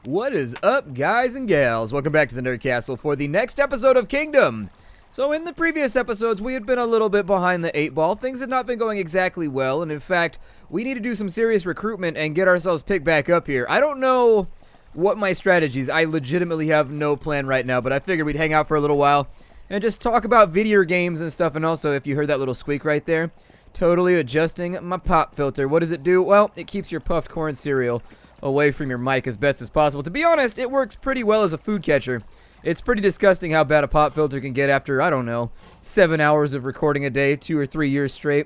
What is up, guys and gals? Welcome back to the Nerd Castle for the next episode of Kingdom. So in the previous episodes, we had been a little bit behind the 8 ball. Things had not been going exactly well, and in fact, we need to do some serious recruitment and get ourselves picked back up here. I don't know what my strategy is. I legitimately have no plan right now, but I figured we'd hang out for a little while and just talk about video games and stuff. And also, if you heard that little squeak right there, totally adjusting my pop filter. What does it do? Well, it keeps your puffed corn cereal away from your mic as best as possible. To be honest, it works pretty well as a food catcher. It's pretty disgusting how bad a pop filter can get after, I don't know, 7 hours of recording a day, 2 or 3 years straight.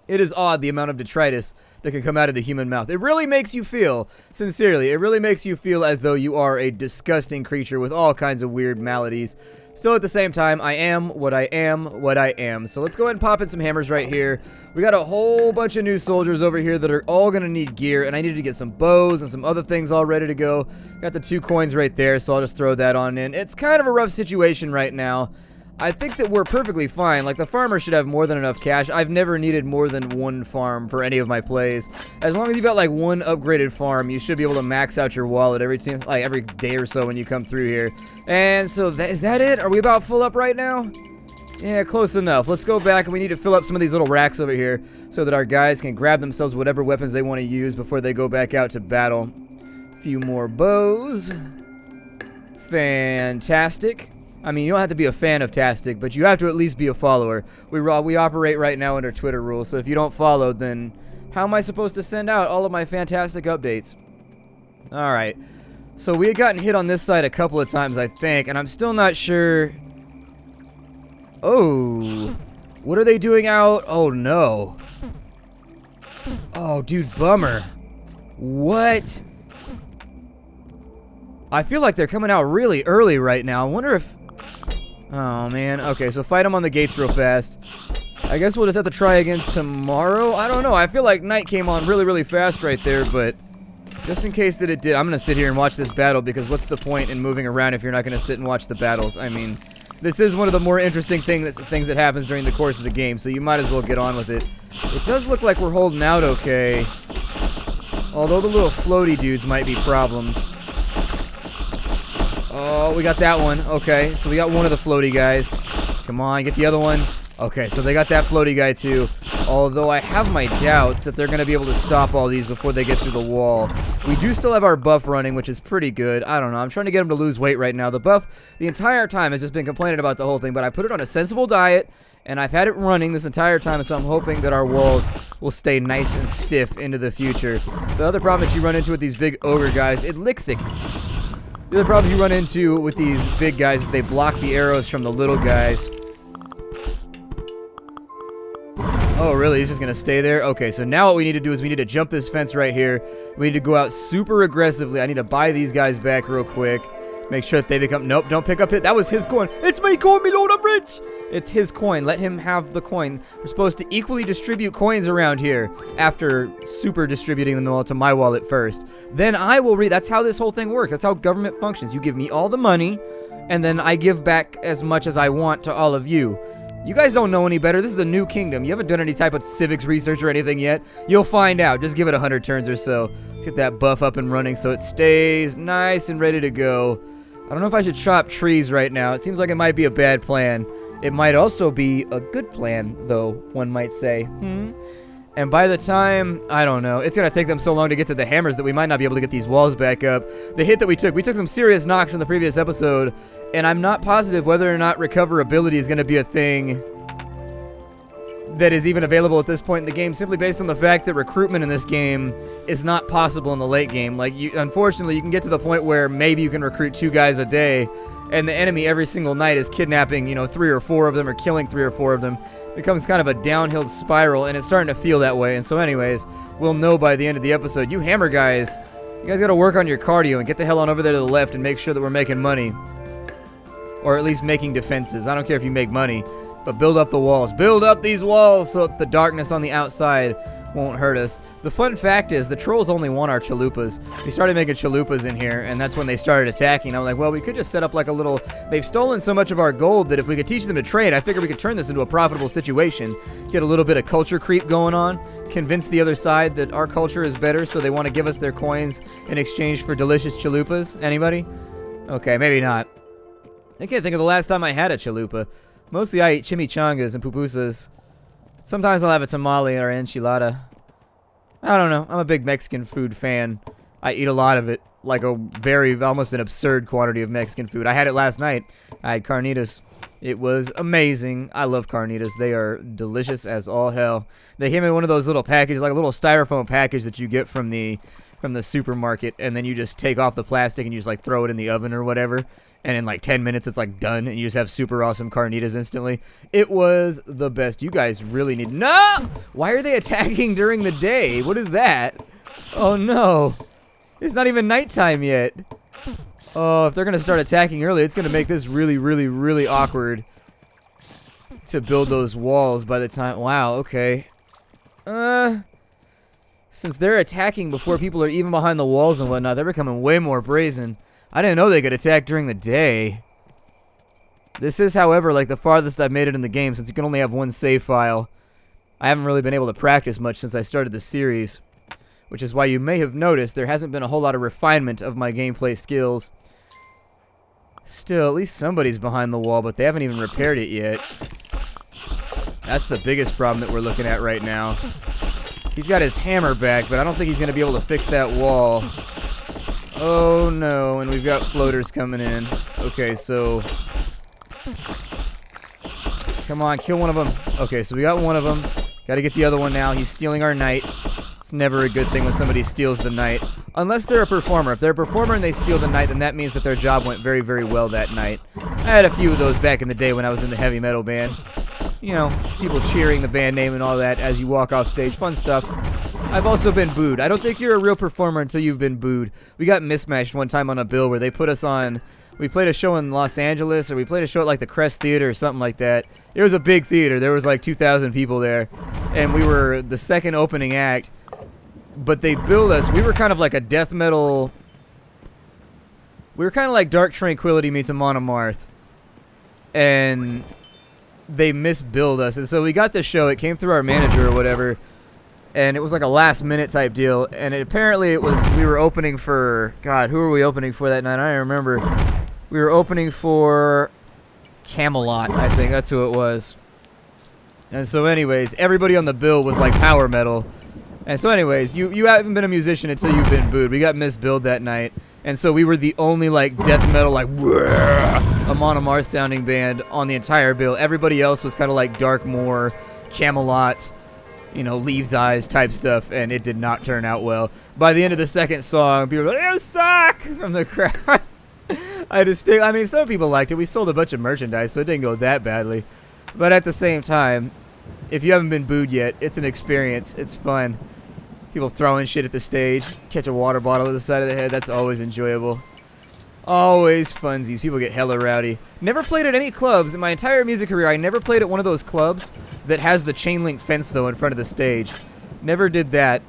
It is odd the amount of detritus that can come out of the human mouth. It really makes you feel, sincerely, it really makes you feel as though you are a disgusting creature with all kinds of weird maladies. Still, at the same time, I am what I am. So let's go ahead and pop in some hammers right here. We got a whole bunch of new soldiers over here that are all going to need gear, and I needed to get some bows and some other things all ready to go. Got the 2 coins right there, so I'll just throw that on in. It's kind of a rough situation right now. I think that we're perfectly fine. Like, the farmer should have more than enough cash. I've never needed more than 1 farm for any of my plays. As long as you've got like 1 upgraded farm, you should be able to max out your wallet every day or so when you come through here. And so is that it? Are we about full up right now? Yeah, close enough. Let's go back, and we need to fill up some of these little racks over here so that our guys can grab themselves whatever weapons they want to use before they go back out to battle. A few more bows. Fantastic. I mean, you don't have to be a fan of Tastic, but you have to at least be a follower. We operate right now under Twitter rules, so if you don't follow, then how am I supposed to send out all of my fantastic updates? Alright, so we had gotten hit on this side a couple of times, I think, and I'm still not sure. Oh, what are they doing out? Oh, no. Oh, dude, bummer. What? I feel like they're coming out really early right now. I wonder if... Oh, man. Okay, so fight them on the gates real fast. I guess we'll just have to try again tomorrow. I don't know. I feel like night came on really, really fast right there, but just in case that it did, I'm going to sit here and watch this battle, because what's the point in moving around if you're not going to sit and watch the battles? I mean, this is one of the more interesting things that happens during the course of the game, so you might as well get on with it. It does look like we're holding out okay, although the little floaty dudes might be problems. Oh, we got that one. Okay, so we got one of the floaty guys. Come on, get the other one. Okay, so they got that floaty guy too. Although I have my doubts that they're going to be able to stop all these before they get through the wall. We do still have our buff running, which is pretty good. I don't know. I'm trying to get him to lose weight right now. The buff, the entire time, has just been complaining about the whole thing, but I put it on a sensible diet, and I've had it running this entire time, so I'm hoping that our walls will stay nice and stiff into the future. The other problem that you run into with these big ogre guys, it licks. The other problems you run into with these big guys is they block the arrows from the little guys. Oh, really? He's just going to stay there? Okay, so now what we need to do is we need to jump this fence right here. We need to go out super aggressively. I need to buy these guys back real quick. Make sure that they become... Nope, don't pick up it. That was his coin. It's my coin, me lord, I'm rich! It's his coin. Let him have the coin. We're supposed to equally distribute coins around here after super distributing them all to my wallet first. Then I will read... That's how this whole thing works. That's how government functions. You give me all the money, and then I give back as much as I want to all of you. You guys don't know any better. This is a new kingdom. You haven't done any type of civics research or anything yet. You'll find out. Just give it 100 turns or so. Let's get that buff up and running so it stays nice and ready to go. I don't know if I should chop trees right now. It seems like it might be a bad plan. It might also be a good plan, though, one might say. And by the time, I don't know, it's going to take them so long to get to the hammers that we might not be able to get these walls back up. The hit that we took some serious knocks in the previous episode, and I'm not positive whether or not recoverability is going to be a thing that is even available at this point in the game, simply based on the fact that recruitment in this game is not possible in the late game. Like, unfortunately, you can get to the point where maybe you can recruit 2 guys a day, and the enemy every single night is kidnapping, 3 or 4 of them, or killing 3 or 4 of them. It becomes kind of a downhill spiral, and it's starting to feel that way. And so anyways, we'll know by the end of the episode. You hammer guys, you guys got to work on your cardio and get the hell on over there to the left and make sure that we're making money. Or at least making defenses. I don't care if you make money, but build up the walls. Build up these walls so that the darkness on the outside won't hurt us. The fun fact is, the trolls only want our chalupas. We started making chalupas in here, and that's when they started attacking. I'm like, well, we could just set up like a little... They've stolen so much of our gold that if we could teach them to trade, I figure we could turn this into a profitable situation. Get a little bit of culture creep going on. Convince the other side that our culture is better, so they want to give us their coins in exchange for delicious chalupas. Anybody? Okay, maybe not. I can't think of the last time I had a chalupa. Mostly I eat chimichangas and pupusas. Sometimes I'll have a tamale or enchilada. I don't know. I'm a big Mexican food fan. I eat a lot of it. Like almost an absurd quantity of Mexican food. I had it last night. I had carnitas. It was amazing. I love carnitas. They are delicious as all hell. They came in one of those little packages, like a little styrofoam package that you get from the supermarket, and then you just take off the plastic and you just like throw it in the oven or whatever. And in like 10 minutes, it's like done, and you just have super awesome carnitas instantly. It was the best. You guys really need... No! Why are they attacking during the day? What is that? Oh, no. It's not even nighttime yet. Oh, if they're going to start attacking early, it's going to make this really, really, really awkward to build those walls by the time... Wow, okay. Since they're attacking before people are even behind the walls and whatnot, they're becoming way more brazen. I didn't know they could attack during the day. This is, however, like the farthest I've made it in the game, since you can only have one save file. I haven't really been able to practice much since I started the series, which is why you may have noticed there hasn't been a whole lot of refinement of my gameplay skills. Still, at least somebody's behind the wall, but they haven't even repaired it yet. That's the biggest problem that we're looking at right now. He's got his hammer back, but I don't think he's going to be able to fix that wall. Oh no, and we've got floaters coming in. Okay, so... Come on, kill one of them. Okay, so we got one of them. Gotta get the other one now. He's stealing our knight. It's never a good thing when somebody steals the knight. Unless they're a performer. If they're a performer and they steal the knight, then that means that their job went very, very well that night. I had a few of those back in the day when I was in the heavy metal band. You know, people cheering the band name and all that as you walk off stage. Fun stuff. I've also been booed. I don't think you're a real performer until you've been booed. We got mismatched one time on a bill where they put us on... We played a show in Los Angeles, or we played a show at like the Crest Theater or something like that. It was a big theater. There was like 2,000 people there. And we were the second opening act. But they billed us... We were kind of like a death metal... We were kind of like Dark Tranquillity meets Amon Amarth. And... they misbilled us, and so we got this show. It came through our manager or whatever, and it was like a last minute type deal, and apparently it was, we were opening for, God, who were we opening for that night? I don't remember. We were opening for Camelot, I think that's who it was. And so anyways, everybody on the bill was like power metal. And so anyways, you haven't been a musician until you've been booed. We got misbilled that night. And so we were the only, like, death metal, like, Amon Amarth sounding band on the entire bill. Everybody else was kind of like Darkmoor, Camelot, you know, Leaves' Eyes type stuff, and it did not turn out well. By the end of the second song, people were like, "You suck!" from the crowd. I mean, some people liked it. We sold a bunch of merchandise, so it didn't go that badly. But at the same time, if you haven't been booed yet, it's an experience. It's fun. People throwing shit at the stage, catch a water bottle at the side of the head, that's always enjoyable. Always funsies. People get hella rowdy. Never played at any clubs. In my entire music career, I never played at one of those clubs that has the chain link fence, though, in front of the stage. Never did that.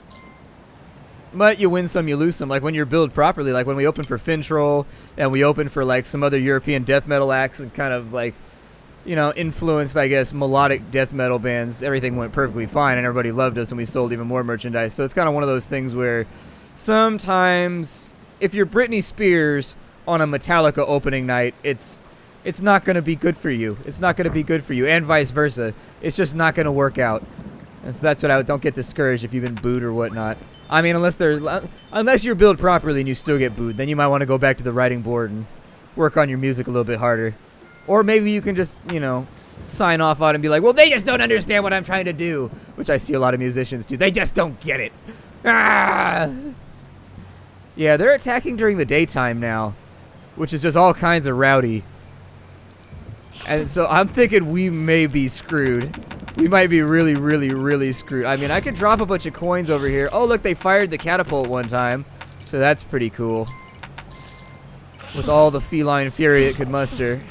But you win some, you lose some. Like when you're billed properly, like when we opened for Fintroll, and we opened for like some other European death metal acts and kind of like, you know, influenced, I guess, melodic death metal bands. Everything went perfectly fine, and everybody loved us, and we sold even more merchandise. So it's kind of one of those things where sometimes, if you're Britney Spears on a Metallica opening night, it's not going to be good for you. It's not going to be good for you, and vice versa. It's just not going to work out. And so that's what I would, don't get discouraged if you've been booed or whatnot. I mean, unless you're billed properly and you still get booed, then you might want to go back to the writing board and work on your music a little bit harder. Or maybe you can just, you know, sign off on it and be like, well, they just don't understand what I'm trying to do. Which I see a lot of musicians do. They just don't get it. Ah! Yeah, they're attacking during the daytime now, which is just all kinds of rowdy. And so I'm thinking we may be screwed. We might be really, really, really screwed. I mean, I could drop a bunch of coins over here. Oh, look, they fired the catapult one time. So that's pretty cool. With all the feline fury it could muster.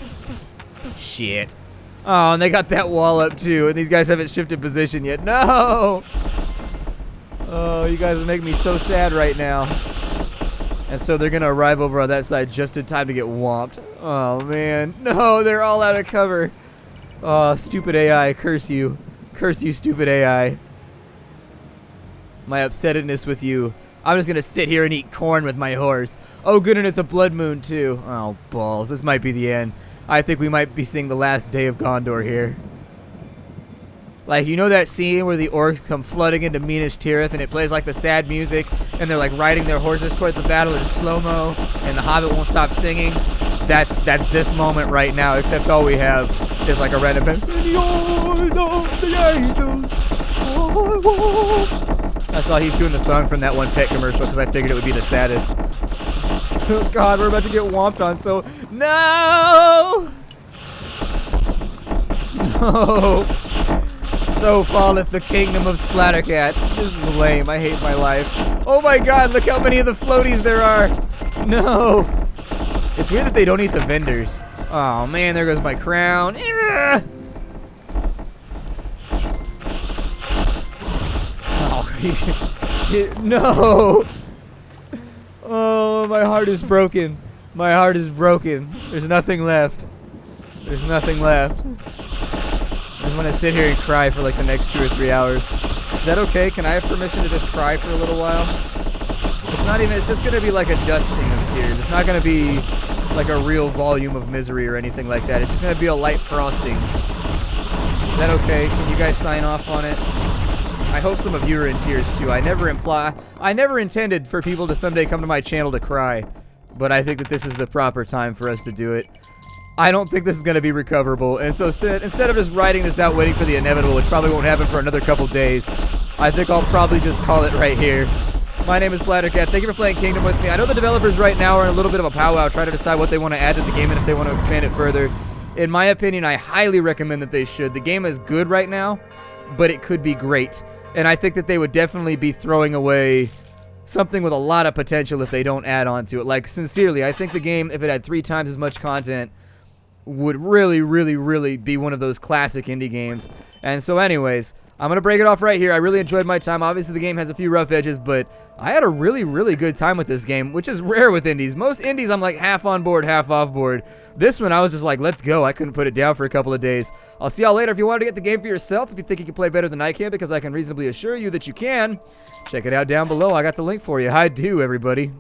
Shit. Oh, and they got that wall up too, and these guys haven't shifted position yet. No! Oh, you guys make me so sad right now. And so they're gonna arrive over on that side just in time to get whomped. Oh man, no, they're all out of cover. Oh, stupid AI, curse you. Curse you, stupid AI. My upsetedness with you. I'm just gonna sit here and eat corn with my horse. Oh good, and it's a blood moon too. Oh balls, this might be the end. I think we might be seeing the last day of Gondor here. Like, you know that scene where the orcs come flooding into Minas Tirith and it plays like the sad music and they're like riding their horses towards the battle in slow-mo and the Hobbit won't stop singing? That's this moment right now, except all we have is like a random band. I saw he's doing the song from that one pet commercial because I figured it would be the saddest. Oh god, we're about to get whomped on, so... No! No! So falleth the kingdom of Splattercat. This is lame. I hate my life. Oh my god, look how many of the floaties there are. No. It's weird that they don't eat the vendors. Oh man, there goes my crown. Oh, no. Oh, my heart is broken. My heart is broken. There's nothing left. There's nothing left. I just want to sit here and cry for like the next 2 or 3 hours. Is that okay? Can I have permission to just cry for a little while? It's not even, it's just going to be like a dusting of tears. It's not going to be like a real volume of misery or anything like that. It's just going to be a light frosting. Is that okay? Can you guys sign off on it? I hope some of you are in tears too. I never intended for people to someday come to my channel to cry, but I think that this is the proper time for us to do it. I don't think this is going to be recoverable, and so instead of just writing this out waiting for the inevitable, which probably won't happen for another couple days, I think I'll probably just call it right here. My name is Splattercat. Thank you for playing Kingdom with me. I know the developers right now are in a little bit of a powwow trying to decide what they want to add to the game and if they want to expand it further. In my opinion, I highly recommend that they should. The game is good right now, but it could be great. And I think that they would definitely be throwing away something with a lot of potential if they don't add on to it. Like, sincerely, I think the game, if it had 3 times as much content, would really, really, really be one of those classic indie games. And so anyways, I'm going to break it off right here. I really enjoyed my time. Obviously, the game has a few rough edges, but I had a really, really good time with this game, which is rare with indies. Most indies, I'm like half on board, half off board. This one, I was just like, let's go. I couldn't put it down for a couple of days. I'll see y'all later. If you wanted to get the game for yourself, if you think you can play better than I can, because I can reasonably assure you that you can, check it out down below. I got the link for you. I do, everybody.